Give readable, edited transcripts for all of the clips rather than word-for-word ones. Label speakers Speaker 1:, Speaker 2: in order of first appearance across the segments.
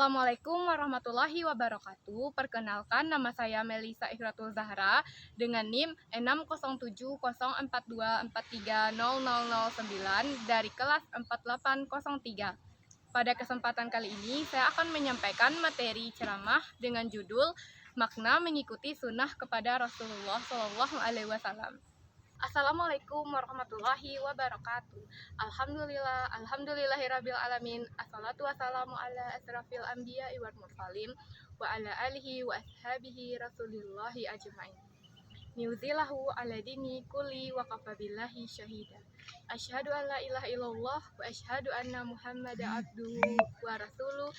Speaker 1: Assalamualaikum warahmatullahi wabarakatuh. Perkenalkan, nama saya Melisa Ikhratul Zahra dengan NIM 6070424300009 dari kelas 4803. Pada kesempatan kali ini, saya akan menyampaikan materi ceramah dengan judul Makna Mengikuti Sunnah kepada Rasulullah SAW. Assalamualaikum warahmatullahi wabarakatuh. Alhamdulillahirabbil alamin. Assalatu wassalamu ala asrafil anbiya'i wal mursalin wa ala alihi wa ashabihi rasulillahi ajmain. Niuzilahu ala dini kulli wa kafabillahi syahida. Asyhadu an la ilaha illallah wa asyhadu anna Muhammadan abduhu wa rasuluh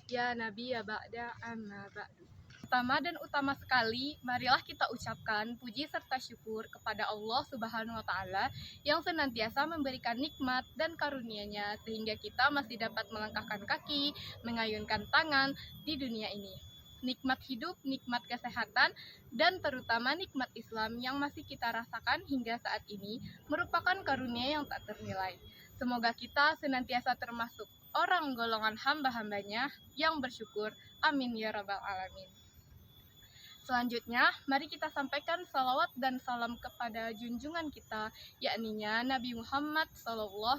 Speaker 1: ya nabiyya ba'da amma ba'du. Pertama dan utama sekali, marilah kita ucapkan puji serta syukur kepada Allah Subhanahu wa Ta'ala yang senantiasa memberikan nikmat dan karunia-Nya sehingga kita masih dapat melangkahkan kaki, mengayunkan tangan di dunia ini. Nikmat hidup, nikmat kesehatan, dan terutama nikmat Islam yang masih kita rasakan hingga saat ini merupakan karunia yang tak ternilai. Semoga kita senantiasa termasuk orang golongan hamba-hambanya yang bersyukur. Amin ya rabbal alamin. Selanjutnya, mari kita sampaikan salawat dan salam kepada junjungan kita, yakninya Nabi Muhammad SAW.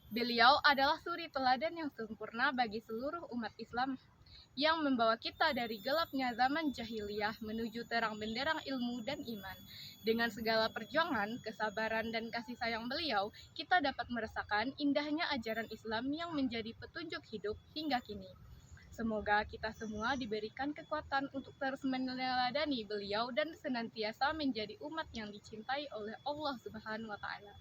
Speaker 1: Beliau adalah suri teladan yang sempurna bagi seluruh umat Islam, yang membawa kita dari gelapnya zaman jahiliyah menuju terang benderang ilmu dan iman. Dengan segala perjuangan, kesabaran, dan kasih sayang beliau, kita dapat merasakan indahnya ajaran Islam yang menjadi petunjuk hidup hingga kini. Semoga kita semua diberikan kekuatan untuk terus meneladani beliau dan senantiasa menjadi umat yang dicintai oleh Allah Subhanahu wa Ta'ala.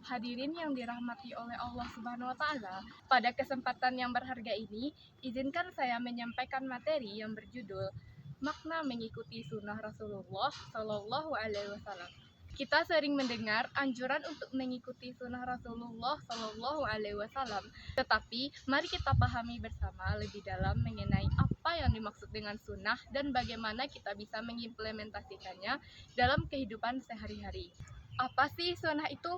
Speaker 1: Hadirin yang dirahmati oleh Allah Subhanahu wa Ta'ala, pada kesempatan yang berharga ini, izinkan saya menyampaikan materi yang berjudul Makna Mengikuti Sunnah Rasulullah Sallallahu Alaihi Wasallam. Kita sering mendengar anjuran untuk mengikuti sunnah Rasulullah Sallallahu Alaihi Wasallam, tetapi mari kita pahami bersama lebih dalam mengenai apa yang dimaksud dengan sunnah dan bagaimana kita bisa mengimplementasikannya dalam kehidupan sehari-hari. Apa sih sunnah itu?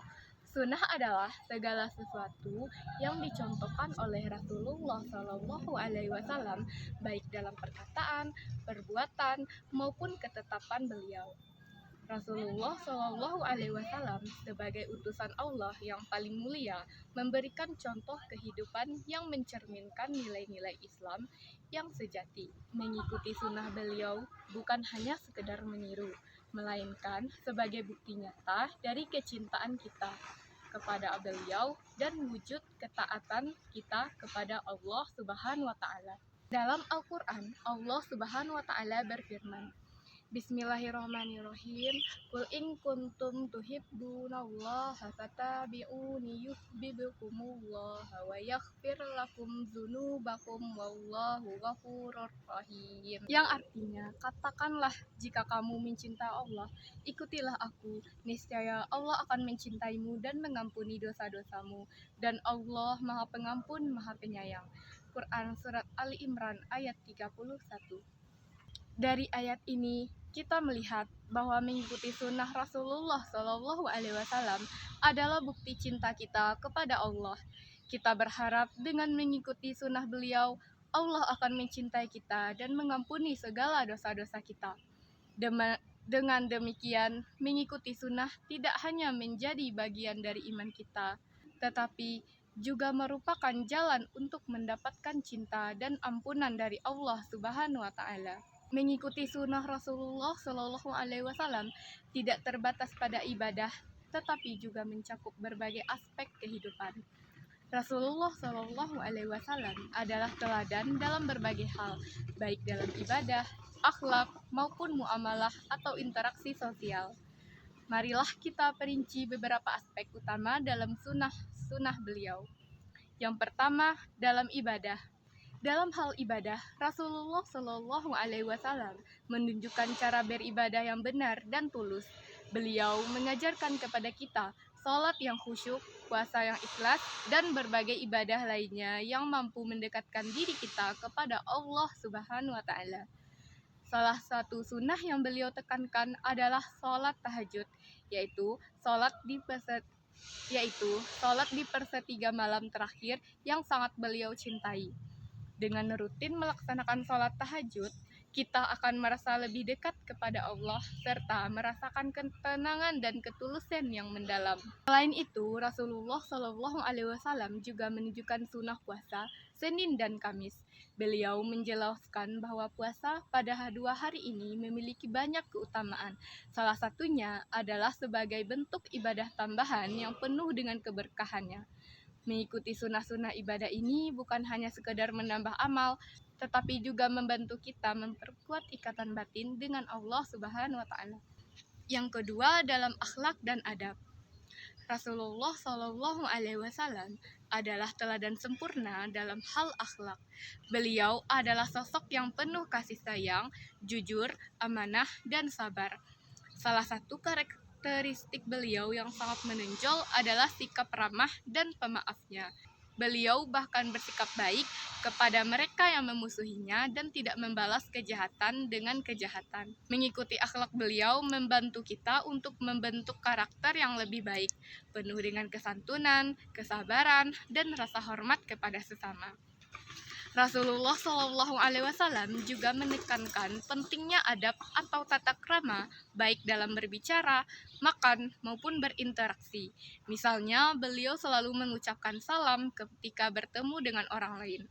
Speaker 1: Sunnah adalah segala sesuatu yang dicontohkan oleh Rasulullah Sallallahu Alaihi Wasallam, baik dalam perkataan, perbuatan, maupun ketetapan beliau. Rasulullah Shallallahu Alaihi Wasallam sebagai utusan Allah yang paling mulia memberikan contoh kehidupan yang mencerminkan nilai-nilai Islam yang sejati. Mengikuti sunnah beliau bukan hanya sekedar meniru, melainkan sebagai bukti nyata dari kecintaan kita kepada beliau dan wujud ketaatan kita kepada Allah Subhanahu wa Ta'ala. Dalam Al-Quran, Allah Subhanahu wa Ta'ala berfirman, Bismillahirrahmanirrahim. Qul in kuntum tuhibbunallaha fattabi'uni yuhibbukumullah wa yaghfir lakum dzunubakum wallahu ghafurur rahim. Yang artinya, katakanlah jika kamu mencintai Allah, ikutilah aku, niscaya Allah akan mencintaimu dan mengampuni dosa-dosamu, dan Allah Maha Pengampun, Maha Penyayang. Quran Surat Ali Imran ayat 31. Dari ayat ini, kita melihat bahwa mengikuti sunnah Rasulullah Shallallahu Alaihi Wasallam adalah bukti cinta kita kepada Allah. Kita berharap dengan mengikuti sunnah beliau, Allah akan mencintai kita dan mengampuni segala dosa-dosa kita. Dengan demikian, mengikuti sunnah tidak hanya menjadi bagian dari iman kita, tetapi juga merupakan jalan untuk mendapatkan cinta dan ampunan dari Allah Subhanahu wa Ta'ala. Mengikuti sunnah Rasulullah Shallallahu Alaihi Wasallam tidak terbatas pada ibadah, tetapi juga mencakup berbagai aspek kehidupan. Rasulullah Shallallahu Alaihi Wasallam adalah teladan dalam berbagai hal, baik dalam ibadah, akhlak, maupun muamalah atau interaksi sosial. Marilah kita perinci beberapa aspek utama dalam sunnah beliau. Yang pertama, dalam ibadah. Dalam hal ibadah, Rasulullah Shallallahu Alaihi Wasallam menunjukkan cara beribadah yang benar dan tulus. Beliau mengajarkan kepada kita salat yang khusyuk, puasa yang ikhlas, dan berbagai ibadah lainnya yang mampu mendekatkan diri kita kepada Allah Subhanahu wa Ta'ala. Salah satu sunnah yang beliau tekankan adalah salat tahajud, yaitu salat yaitu sholat di persetiga malam terakhir yang sangat beliau cintai. Dengan rutin melaksanakan sholat tahajud, kita akan merasa lebih dekat kepada Allah serta merasakan ketenangan dan ketulusan yang mendalam. Selain itu, Rasulullah Shallallahu Alaihi Wasallam juga menunjukkan sunnah puasa Senin dan Kamis. Beliau menjelaskan bahwa puasa pada 2 hari ini memiliki banyak keutamaan. Salah satunya adalah sebagai bentuk ibadah tambahan yang penuh dengan keberkahannya. Mengikuti sunnah-sunnah ibadah ini bukan hanya sekedar menambah amal, tetapi juga membantu kita memperkuat ikatan batin dengan Allah Subhanahu wa Ta'ala. Yang kedua, dalam akhlak dan adab. Rasulullah Shallallahu Alaihi Wasallam adalah teladan sempurna dalam hal akhlak. Beliau adalah sosok yang penuh kasih sayang, jujur, amanah, dan sabar. Salah satu karakteristik beliau yang sangat menonjol adalah sikap ramah dan pemaafnya. Beliau bahkan bersikap baik kepada mereka yang memusuhinya dan tidak membalas kejahatan dengan kejahatan. Mengikuti akhlak beliau membantu kita untuk membentuk karakter yang lebih baik, penuh dengan kesantunan, kesabaran, dan rasa hormat kepada sesama. Rasulullah Shallallahu Alaihi Wasallam juga menekankan pentingnya adab atau tata krama baik dalam berbicara, makan, maupun berinteraksi. Misalnya, beliau selalu mengucapkan salam ketika bertemu dengan orang lain,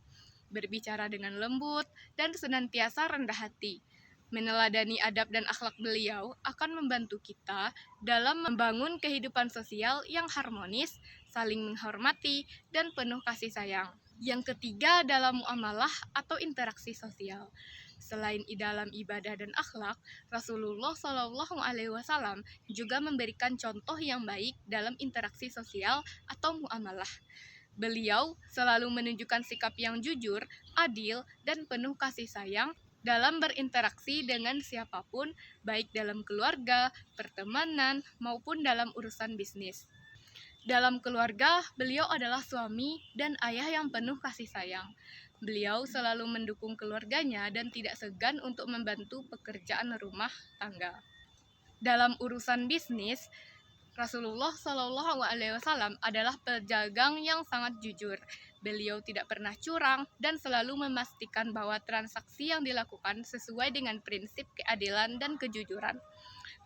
Speaker 1: berbicara dengan lembut, dan senantiasa rendah hati. Meneladani adab dan akhlak beliau akan membantu kita dalam membangun kehidupan sosial yang harmonis, saling menghormati, dan penuh kasih sayang. Yang ketiga, dalam muamalah atau interaksi sosial. Selain dalam ibadah dan akhlak, Rasulullah Shallallahu Alaihi Wasallam juga memberikan contoh yang baik dalam interaksi sosial atau muamalah. Beliau selalu menunjukkan sikap yang jujur, adil, dan penuh kasih sayang dalam berinteraksi dengan siapapun, baik dalam keluarga, pertemanan, maupun dalam urusan bisnis. Dalam keluarga, beliau adalah suami dan ayah yang penuh kasih sayang. Beliau selalu mendukung keluarganya dan tidak segan untuk membantu pekerjaan rumah tangga. Dalam urusan bisnis, Rasulullah Shallallahu Alaihi Wasallam adalah pedagang yang sangat jujur. Beliau tidak pernah curang dan selalu memastikan bahwa transaksi yang dilakukan sesuai dengan prinsip keadilan dan kejujuran.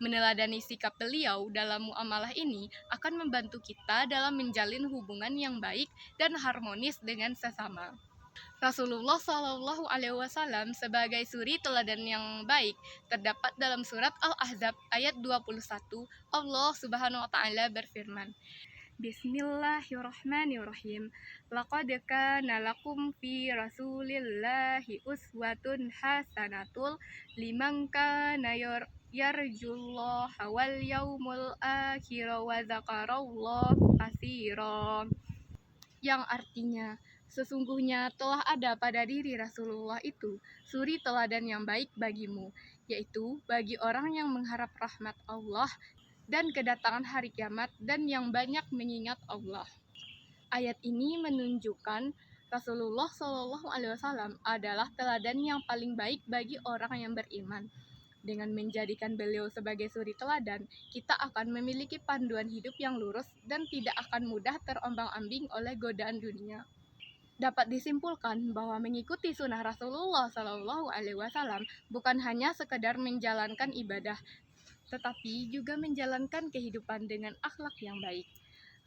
Speaker 1: Meneladani sikap beliau dalam muamalah ini akan membantu kita dalam menjalin hubungan yang baik dan harmonis dengan sesama. Rasulullah Shallallahu Alaihi Wasallam sebagai suri teladan yang baik terdapat dalam surat Al-Ahzab ayat 21. Allah Subhanahu wa Ta'ala berfirman, Bismillahirrahmanirrahim. Laqad kana lakum fi Rasulillahi uswatun hasanatul liman kana yarjullaha wal yaumul akhir wa dzakarallaha katsira. Yang artinya, sesungguhnya telah ada pada diri Rasulullah itu suri teladan yang baik bagimu, yaitu bagi orang yang mengharap rahmat Allah dan kedatangan hari kiamat dan yang banyak mengingat Allah. Ayat ini menunjukkan Rasulullah Shallallahu Alaihi Wasallam adalah teladan yang paling baik bagi orang yang beriman. Dengan menjadikan beliau sebagai suri teladan, kita akan memiliki panduan hidup yang lurus dan tidak akan mudah terombang-ambing oleh godaan dunia. Dapat disimpulkan bahwa mengikuti sunnah Rasulullah Shallallahu Alaihi Wasallam bukan hanya sekedar menjalankan ibadah, tetapi juga menjalankan kehidupan dengan akhlak yang baik.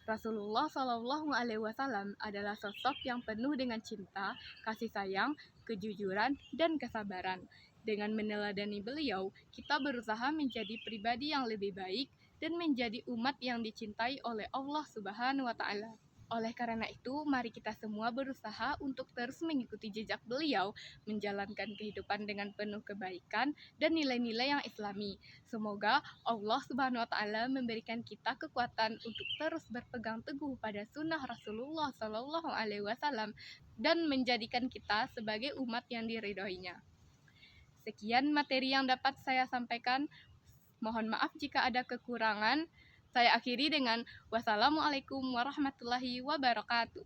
Speaker 1: Rasulullah Shallallahu Alaihi Wasallam adalah sosok yang penuh dengan cinta, kasih sayang, kejujuran, dan kesabaran. Dengan meneladani beliau, kita berusaha menjadi pribadi yang lebih baik dan menjadi umat yang dicintai oleh Allah Subhanahu wa Ta'ala. Oleh karena itu, mari kita semua berusaha untuk terus mengikuti jejak beliau, menjalankan kehidupan dengan penuh kebaikan dan nilai-nilai yang islami. Semoga Allah Subhanahu wa Ta'ala memberikan kita kekuatan untuk terus berpegang teguh pada sunnah Rasulullah Shallallahu Alaihi Wasallam dan menjadikan kita sebagai umat yang diridhoinya. Sekian materi yang dapat saya sampaikan. Mohon maaf jika ada kekurangan. Saya akhiri dengan wassalamualaikum warahmatullahi wabarakatuh.